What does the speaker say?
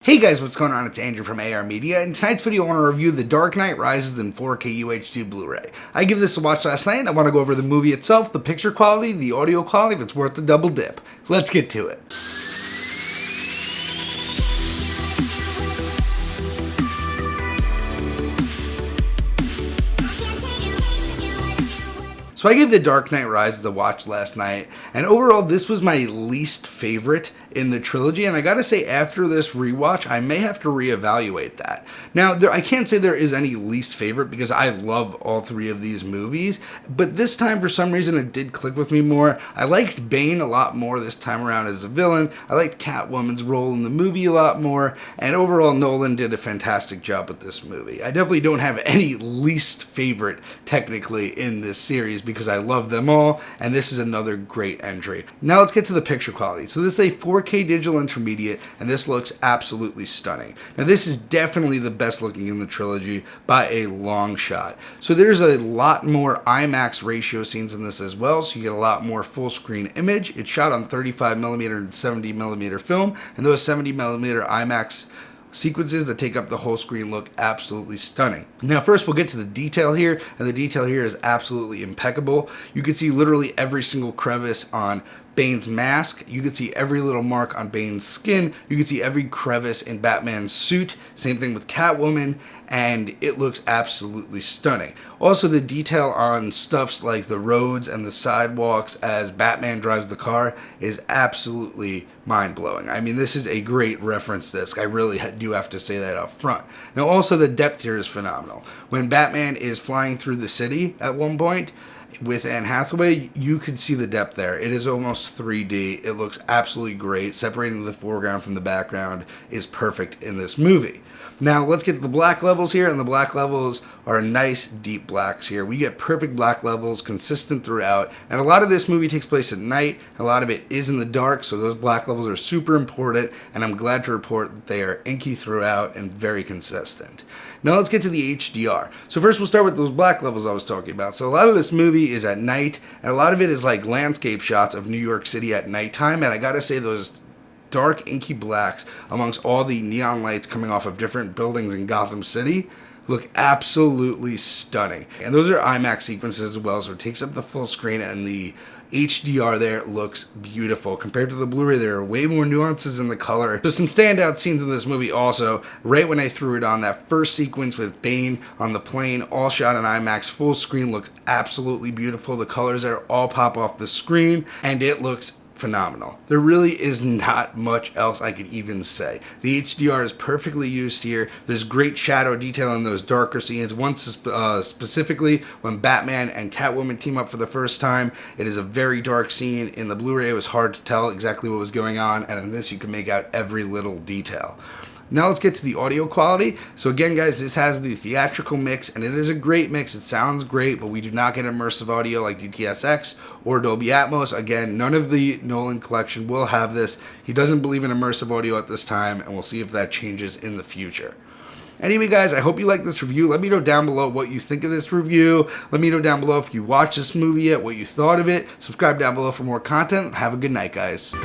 Hey guys, what's going on? It's Andrew from AR Media. In tonight's video, I want to review The Dark Knight Rises in 4K UHD Blu-ray. I give this a watch last night, and I want to go over the movie itself, the picture quality, the audio quality, if it's worth the double dip. Let's get to it. So I gave The Dark Knight Rises a watch last night, and overall this was my least favorite in the trilogy, and I gotta say after this rewatch I may have to reevaluate that. Now I can't say there is any least favorite because I love all three of these movies, but this time for some reason it did click with me more. I liked Bane a lot more this time around as a villain, I liked Catwoman's role in the movie a lot more, and overall Nolan did a fantastic job with this movie. I definitely don't have any least favorite technically in this series because I love them all, and this is another great entry. Now let's get to the picture quality. So this is a 4K digital intermediate, and this looks absolutely stunning. Now this is definitely the best looking in the trilogy by a long shot. So there's a lot more IMAX ratio scenes in this as well, so you get a lot more full screen image. It's shot on 35mm and 70mm film, and those 70mm IMAX sequences that take up the whole screen look absolutely stunning. Now first we'll get to the detail here, and the detail here is absolutely impeccable. You can see literally every single crevice on Bane's mask, you can see every little mark on Bane's skin, you can see every crevice in Batman's suit, same thing with Catwoman, and it looks absolutely stunning. Also the detail on stuffs like the roads and the sidewalks as Batman drives the car is absolutely mind-blowing. I mean, this is a great reference disc, I really do have to say that up front. Now also the depth here is phenomenal. When Batman is flying through the city at one point, with Anne Hathaway, you can see the depth there. It is almost 3D. It looks absolutely great. Separating the foreground from the background is perfect in this movie. Now let's get to the black levels here, and the black levels are nice deep blacks here. We get perfect black levels, consistent throughout, and a lot of this movie takes place at night, a lot of it is in the dark, so those black levels are super important, and I'm glad to report that they are inky throughout and very consistent. Now let's get to the HDR. So first we'll start with those black levels I was talking about. So a lot of this movie is at night, and a lot of it is like landscape shots of New York City at nighttime, and I gotta say those dark inky blacks amongst all the neon lights coming off of different buildings in Gotham City look absolutely stunning. And those are IMAX sequences as well, so it takes up the full screen, and the HDR there looks beautiful. Compared to the Blu-ray, there are way more nuances in the color. There's some standout scenes in this movie also. Right when I threw it on, that first sequence with Bane on the plane, all shot in IMAX, full screen, looks absolutely beautiful. The colors there all pop off the screen, and it looks phenomenal. There really is not much else I could even say. The HDR is perfectly used here. There's great shadow detail in those darker scenes. Once specifically when Batman and Catwoman team up for the first time, it is a very dark scene. In the Blu-ray it was hard to tell exactly what was going on, and in this you can make out every little detail. Now let's get to the audio quality. So again guys, this has the theatrical mix, and it is a great mix. It sounds great, but we do not get immersive audio like DTS:X or Dolby Atmos. Again, none of the Nolan collection will have this. He doesn't believe in immersive audio at this time, and we'll see if that changes in the future. Anyway guys, I hope you like this review. Let me know down below what you think of this review. Let me know down below if you watched this movie yet, what you thought of it. Subscribe down below for more content. Have a good night guys.